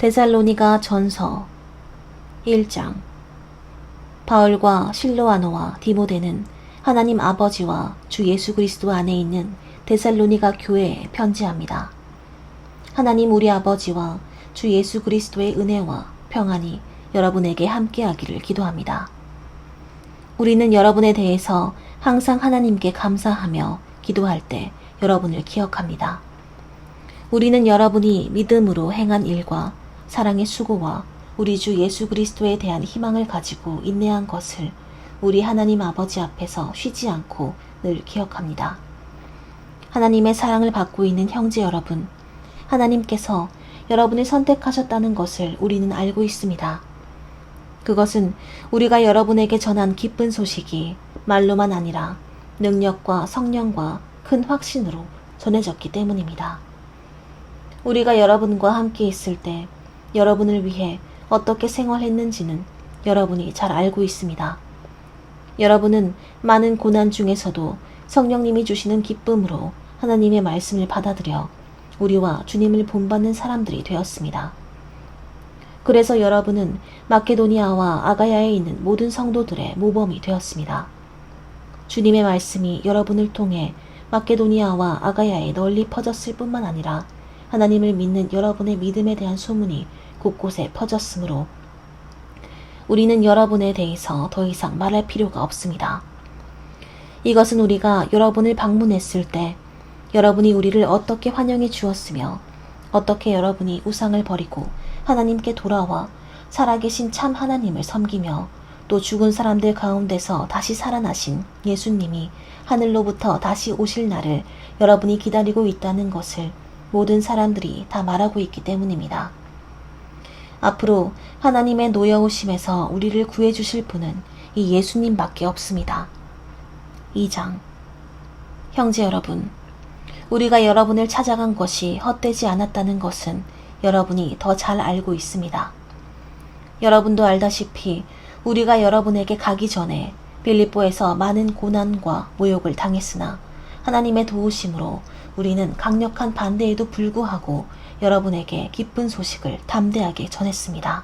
데살로니가 전서 1장. 바울과 실로아노와 디모데는 하나님 아버지와 주 예수 그리스도 안에 있는 데살로니가 교회에 편지합니다. 하나님 우리 아버지와 주 예수 그리스도의 은혜와 평안이 여러분에게 함께하기를 기도합니다. 우리는 여러분에 대해서 항상 하나님께 감사하며 기도할 때 여러분을 기억합니다. 우리는 여러분이 믿음으로 행한 일과 사랑의 수고와 우리 주 예수 그리스도에 대한 희망을 가지고 인내한 것을 우리 하나님 아버지 앞에서 쉬지 않고 늘 기억합니다. 하나님의 사랑을 받고 있는 형제 여러분, 하나님께서 여러분을 선택하셨다는 것을 우리는 알고 있습니다. 그것은 우리가 여러분에게 전한 기쁜 소식이 말로만 아니라 능력과 성령과 큰 확신으로 전해졌기 때문입니다. 우리가 여러분과 함께 있을 때 여러분을 위해 어떻게 생활했는지는 여러분이 잘 알고 있습니다. 여러분은 많은 고난 중에서도 성령님이 주시는 기쁨으로 하나님의 말씀을 받아들여 우리와 주님을 본받는 사람들이 되었습니다. 그래서 여러분은 마케도니아와 아가야에 있는 모든 성도들의 모범이 되었습니다. 주님의 말씀이 여러분을 통해 마케도니아와 아가야에 널리 퍼졌을 뿐만 아니라 하나님을 믿는 여러분의 믿음에 대한 소문이 곳곳에 퍼졌으므로 우리는 여러분에 대해서 더 이상 말할 필요가 없습니다. 이것은 우리가 여러분을 방문했을 때 여러분이 우리를 어떻게 환영해 주었으며 어떻게 여러분이 우상을 버리고 하나님께 돌아와 살아계신 참 하나님을 섬기며 또 죽은 사람들 가운데서 다시 살아나신 예수님이 하늘로부터 다시 오실 날을 여러분이 기다리고 있다는 것을 모든 사람들이 다 말하고 있기 때문입니다. 앞으로 하나님의 노여우심에서 우리를 구해주실 분은 이 예수님밖에 없습니다. 2장. 형제 여러분, 우리가 여러분을 찾아간 것이 헛되지 않았다는 것은 여러분이 더 잘 알고 있습니다. 여러분도 알다시피 우리가 여러분에게 가기 전에 빌립보에서 많은 고난과 모욕을 당했으나 하나님의 도우심으로 우리는 강력한 반대에도 불구하고 여러분에게 기쁜 소식을 담대하게 전했습니다.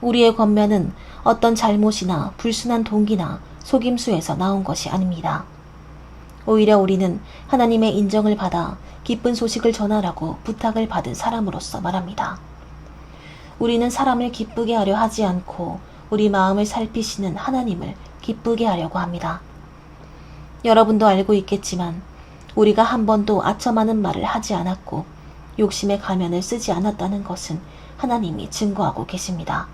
우리의 권면은 어떤 잘못이나 불순한 동기나 속임수에서 나온 것이 아닙니다. 오히려 우리는 하나님의 인정을 받아 기쁜 소식을 전하라고 부탁을 받은 사람으로서 말합니다. 우리는 사람을 기쁘게 하려 하지 않고 우리 마음을 살피시는 하나님을 기쁘게 하려고 합니다. 여러분도 알고 있겠지만 우리가 한 번도 아첨하는 말을 하지 않았고 욕심의 가면을 쓰지 않았다는 것은 하나님이 증거하고 계십니다.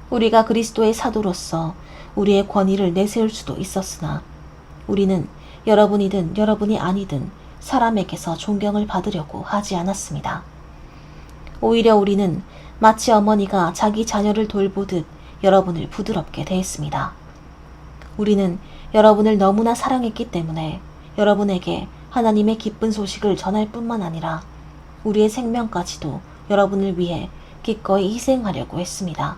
우리가 그리스도의 사도로서 우리의 권위를 내세울 수도 있었으나 우리는 여러분이든 여러분이 아니든 사람에게서 존경을 받으려고 하지 않았습니다. 오히려 우리는 마치 어머니가 자기 자녀를 돌보듯 여러분을 부드럽게 대했습니다. 우리는 여러분을 너무나 사랑했기 때문에 여러분에게 하나님의 기쁜 소식을 전할 뿐만 아니라 우리의 생명까지도 여러분을 위해 기꺼이 희생하려고 했습니다.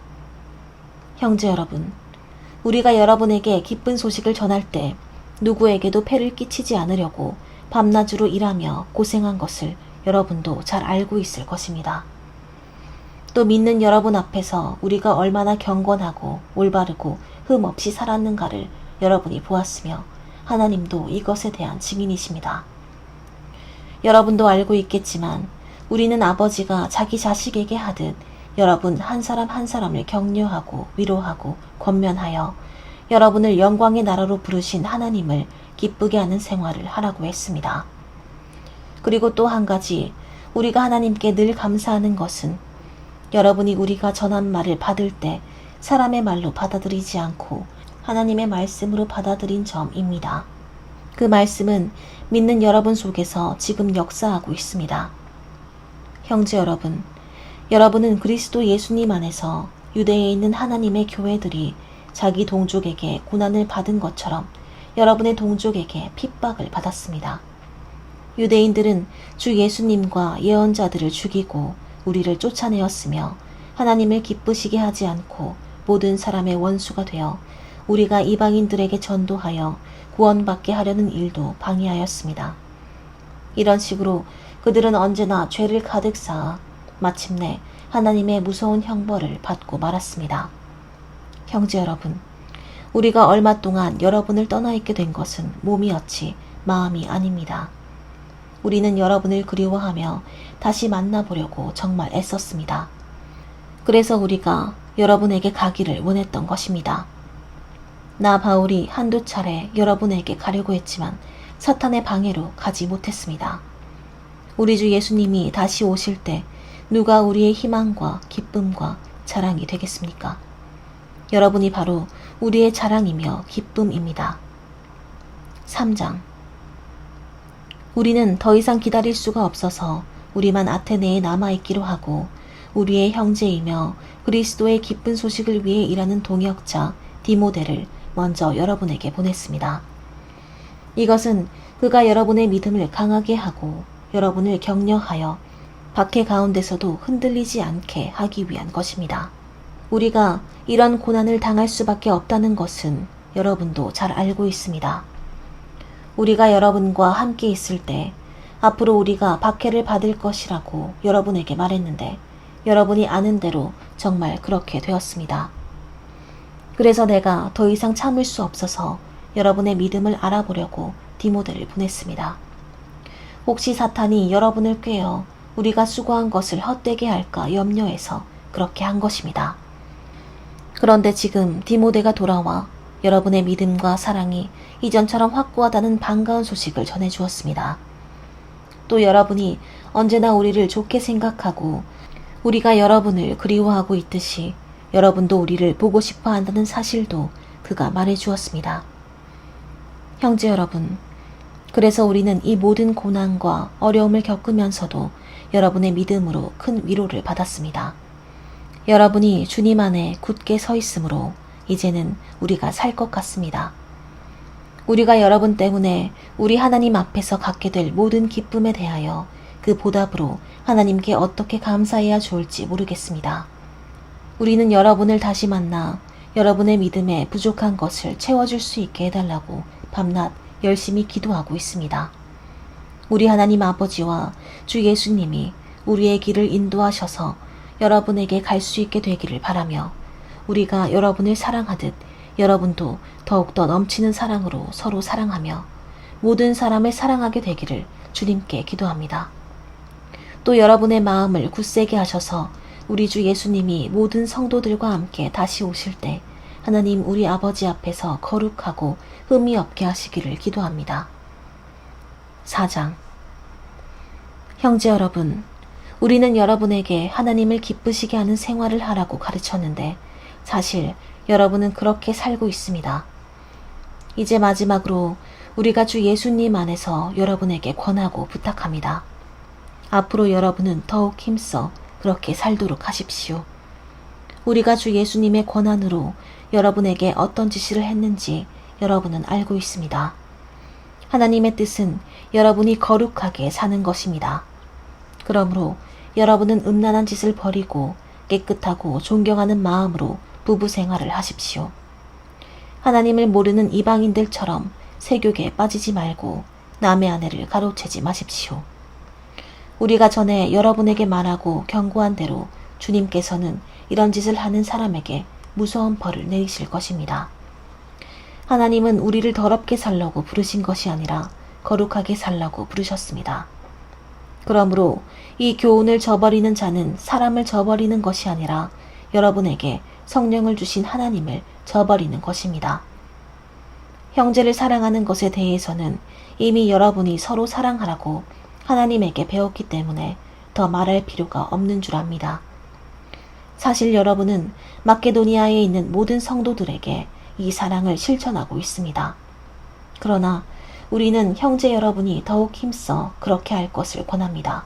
형제 여러분, 우리가 여러분에게 기쁜 소식을 전할 때 누구에게도 폐를 끼치지 않으려고 밤낮으로 일하며 고생한 것을 여러분도 잘 알고 있을 것입니다. 또 믿는 여러분 앞에서 우리가 얼마나 경건하고 올바르고 흠 없이 살았는가를 여러분이 보았으며 하나님도 이것에 대한 증인이십니다. 여러분도 알고 있겠지만 우리는 아버지가 자기 자식에게 하듯 여러분 한 사람 한 사람을 격려하고 위로하고 권면하여 여러분을 영광의 나라로 부르신 하나님을 기쁘게 하는 생활을 하라고 했습니다. 그리고 또 한 가지 우리가 하나님께 늘 감사하는 것은 여러분이 우리가 전한 말을 받을 때 사람의 말로 받아들이지 않고 하나님의 말씀으로 받아들인 점입니다. 그 말씀은 믿는 여러분 속에서 지금 역사하고 있습니다. 형제 여러분, 여러분은 그리스도 예수님 안에서 유대에 있는 하나님의 교회들이 자기 동족에게 고난을 받은 것처럼 여러분의 동족에게 핍박을 받았습니다. 유대인들은 주 예수님과 예언자들을 죽이고 우리를 쫓아내었으며 하나님을 기쁘시게 하지 않고 모든 사람의 원수가 되어 우리가 이방인들에게 전도하여 구원받게 하려는 일도 방해하였습니다. 이런 식으로 그들은 언제나 죄를 가득 쌓아 마침내 하나님의 무서운 형벌을 받고 말았습니다. 형제 여러분, 우리가 얼마 동안 여러분을 떠나 있게 된 것은 몸이었지 마음이 아닙니다. 우리는 여러분을 그리워하며 다시 만나보려고 정말 애썼습니다. 그래서 우리가 여러분에게 가기를 원했던 것입니다. 나 바울이 한두 차례 여러분에게 가려고 했지만 사탄의 방해로 가지 못했습니다. 우리 주 예수님이 다시 오실 때 누가 우리의 희망과 기쁨과 자랑이 되겠습니까? 여러분이 바로 우리의 자랑이며 기쁨입니다. 3장. 우리는 더 이상 기다릴 수가 없어서 우리만 아테네에 남아있기로 하고 우리의 형제이며 그리스도의 기쁜 소식을 위해 일하는 동역자 디모데를 먼저 여러분에게 보냈습니다. 이것은 그가 여러분의 믿음을 강하게 하고 여러분을 격려하여 박해 가운데서도 흔들리지 않게 하기 위한 것입니다. 우리가 이런 고난을 당할 수밖에 없다는 것은 여러분도 잘 알고 있습니다. 우리가 여러분과 함께 있을 때 앞으로 우리가 박해를 받을 것이라고 여러분에게 말했는데 여러분이 아는 대로 정말 그렇게 되었습니다. 그래서 내가 더 이상 참을 수 없어서 여러분의 믿음을 알아보려고 디모데를 보냈습니다. 혹시 사탄이 여러분을 꾀어 우리가 수고한 것을 헛되게 할까 염려해서 그렇게 한 것입니다. 그런데 지금 디모데가 돌아와 여러분의 믿음과 사랑이 이전처럼 확고하다는 반가운 소식을 전해주었습니다. 또 여러분이 언제나 우리를 좋게 생각하고 우리가 여러분을 그리워하고 있듯이 여러분도 우리를 보고 싶어 한다는 사실도 그가 말해주었습니다. 형제 여러분, 그래서 우리는 이 모든 고난과 어려움을 겪으면서도 여러분의 믿음으로 큰 위로를 받았습니다. 여러분이 주님 안에 굳게 서 있으므로 이제는 우리가 살 것 같습니다. 우리가 여러분 때문에 우리 하나님 앞에서 갖게 될 모든 기쁨에 대하여 그 보답으로 하나님께 어떻게 감사해야 좋을지 모르겠습니다. 우리는 여러분을 다시 만나 여러분의 믿음에 부족한 것을 채워줄 수 있게 해달라고 밤낮 열심히 기도하고 있습니다. 우리 하나님 아버지와 주 예수님이 우리의 길을 인도하셔서 여러분에게 갈 수 있게 되기를 바라며 우리가 여러분을 사랑하듯 여러분도 더욱더 넘치는 사랑으로 서로 사랑하며 모든 사람을 사랑하게 되기를 주님께 기도합니다. 또 여러분의 마음을 굳세게 하셔서 우리 주 예수님이 모든 성도들과 함께 다시 오실 때 하나님 우리 아버지 앞에서 거룩하고 흠이 없게 하시기를 기도합니다. 4장. 형제 여러분, 우리는 여러분에게 하나님을 기쁘시게 하는 생활을 하라고 가르쳤는데 사실 여러분은 그렇게 살고 있습니다. 이제 마지막으로 우리가 주 예수님 안에서 여러분에게 권하고 부탁합니다. 앞으로 여러분은 더욱 힘써 그렇게 살도록 하십시오. 우리가 주 예수님의 권한으로 여러분에게 어떤 지시를 했는지 여러분은 알고 있습니다. 하나님의 뜻은 여러분이 거룩하게 사는 것입니다. 그러므로 여러분은 음란한 짓을 버리고 깨끗하고 존경하는 마음으로 부부 생활을 하십시오. 하나님을 모르는 이방인들처럼 세욕에 빠지지 말고 남의 아내를 가로채지 마십시오. 우리가 전에 여러분에게 말하고 경고한 대로 주님께서는 이런 짓을 하는 사람에게 무서운 벌을 내리실 것입니다. 하나님은 우리를 더럽게 살라고 부르신 것이 아니라 거룩하게 살라고 부르셨습니다. 그러므로 이 교훈을 저버리는 자는 사람을 저버리는 것이 아니라 여러분에게 성령을 주신 하나님을 저버리는 것입니다. 형제를 사랑하는 것에 대해서는 이미 여러분이 서로 사랑하라고 하나님에게 배웠기 때문에 더 말할 필요가 없는 줄 압니다. 사실 여러분은 마케도니아에 있는 모든 성도들에게 이 사랑을 실천하고 있습니다. 그러나 우리는 형제 여러분이 더욱 힘써 그렇게 할 것을 권합니다.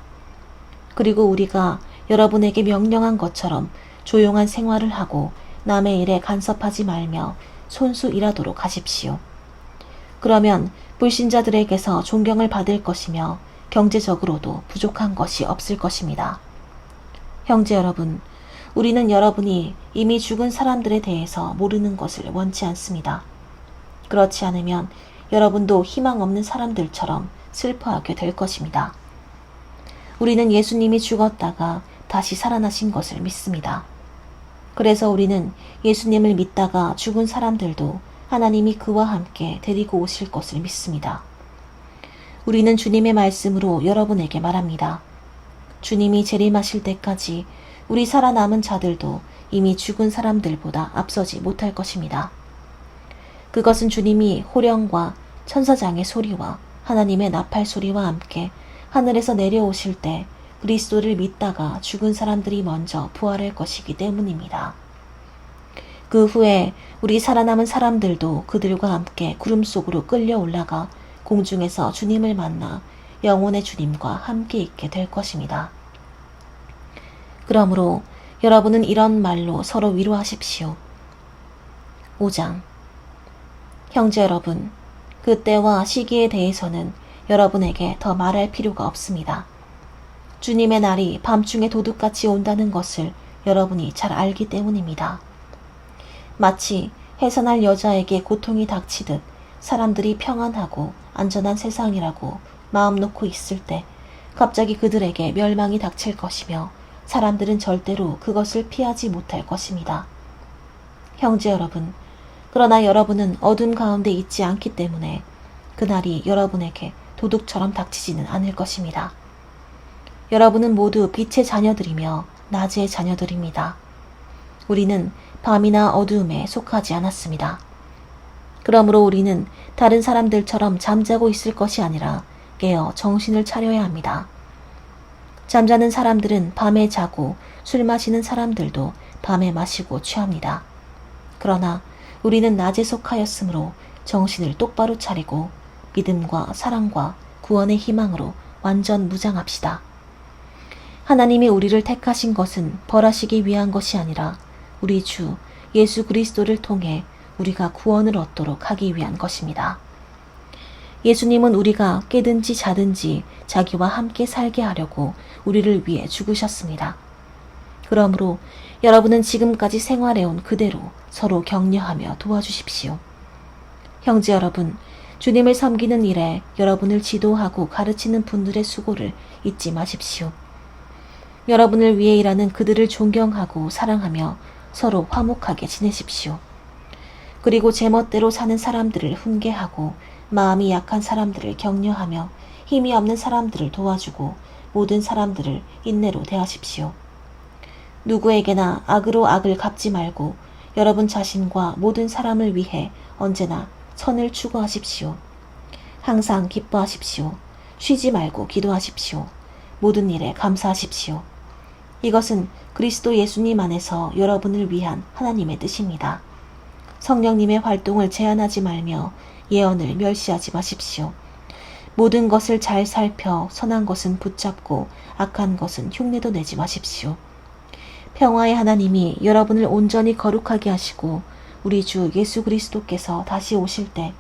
그리고 우리가 여러분에게 명령한 것처럼 조용한 생활을 하고 남의 일에 간섭하지 말며 손수 일하도록 하십시오. 그러면 불신자들에게서 존경을 받을 것이며 경제적으로도 부족한 것이 없을 것입니다. 형제 여러분, 우리는 여러분이 이미 죽은 사람들에 대해서 모르는 것을 원치 않습니다. 그렇지 않으면 여러분도 희망 없는 사람들처럼 슬퍼하게 될 것입니다. 우리는 예수님이 죽었다가 다시 살아나신 것을 믿습니다. 그래서 우리는 예수님을 믿다가 죽은 사람들도 하나님이 그와 함께 데리고 오실 것을 믿습니다. 우리는 주님의 말씀으로 여러분에게 말합니다. 주님이 재림하실 때까지 우리 살아남은 자들도 이미 죽은 사람들보다 앞서지 못할 것입니다. 그것은 주님이 호령과 천사장의 소리와 하나님의 나팔 소리와 함께 하늘에서 내려오실 때 그리스도를 믿다가 죽은 사람들이 먼저 부활할 것이기 때문입니다. 그 후에 우리 살아남은 사람들도 그들과 함께 구름 속으로 끌려 올라가 공중에서 주님을 만나 영혼의 주님과 함께 있게 될 것입니다. 그러므로 여러분은 이런 말로 서로 위로하십시오. 5장. 형제 여러분, 그때와 시기에 대해서는 여러분에게 더 말할 필요가 없습니다. 주님의 날이 밤중에 도둑같이 온다는 것을 여러분이 잘 알기 때문입니다. 마치 해산할 여자에게 고통이 닥치듯 사람들이 평안하고 안전한 세상이라고 마음 놓고 있을 때 갑자기 그들에게 멸망이 닥칠 것이며 사람들은 절대로 그것을 피하지 못할 것입니다. 형제 여러분, 그러나 여러분은 어둠 가운데 있지 않기 때문에 그날이 여러분에게 도둑처럼 닥치지는 않을 것입니다. 여러분은 모두 빛의 자녀들이며 낮의 자녀들입니다. 우리는 밤이나 어두움에 속하지 않았습니다. 그러므로 우리는 다른 사람들처럼 잠자고 있을 것이 아니라 깨어 정신을 차려야 합니다. 잠자는 사람들은 밤에 자고 술 마시는 사람들도 밤에 마시고 취합니다. 그러나 우리는 낮에 속하였으므로 정신을 똑바로 차리고 믿음과 사랑과 구원의 희망으로 완전 무장합시다. 하나님이 우리를 택하신 것은 벌하시기 위한 것이 아니라 우리 주 예수 그리스도를 통해 우리가 구원을 얻도록 하기 위한 것입니다. 예수님은 우리가 깨든지 자든지 자기와 함께 살게 하려고 우리를 위해 죽으셨습니다. 그러므로 여러분은 지금까지 생활해온 그대로 서로 격려하며 도와주십시오. 형제 여러분, 주님을 섬기는 일에 여러분을 지도하고 가르치는 분들의 수고를 잊지 마십시오. 여러분을 위해 일하는 그들을 존경하고 사랑하며 서로 화목하게 지내십시오. 그리고 제멋대로 사는 사람들을 훈계하고 마음이 약한 사람들을 격려하며 힘이 없는 사람들을 도와주고 모든 사람들을 인내로 대하십시오. 누구에게나 악으로 악을 갚지 말고 여러분 자신과 모든 사람을 위해 언제나 선을 추구하십시오. 항상 기뻐하십시오. 쉬지 말고 기도하십시오. 모든 일에 감사하십시오. 이것은 그리스도 예수님 안에서 여러분을 위한 하나님의 뜻입니다. 성령님의 활동을 제한하지 말며 예언을 멸시하지 마십시오. 모든 것을 잘 살펴 선한 것은 붙잡고 악한 것은 흉내도 내지 마십시오. 평화의 하나님이 여러분을 온전히 거룩하게 하시고 우리 주 예수 그리스도께서 다시 오실 때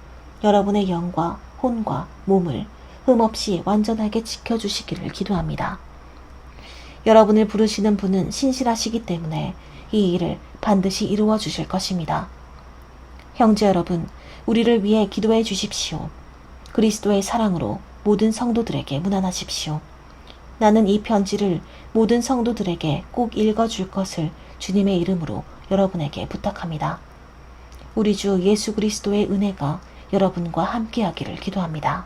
여러분의 영과 혼과 몸을 흠없이 완전하게 지켜주시기를 기도합니다. 여러분을 부르시는 분은 신실하시기 때문에 이 일을 반드시 이루어 주실 것입니다. 형제 여러분, 우리를 위해 기도해 주십시오. 그리스도의 사랑으로 모든 성도들에게 문안하십시오. 나는 이 편지를 모든 성도들에게 꼭 읽어줄 것을 주님의 이름으로 여러분에게 부탁합니다. 우리 주 예수 그리스도의 은혜가 여러분과 함께하기를 기도합니다.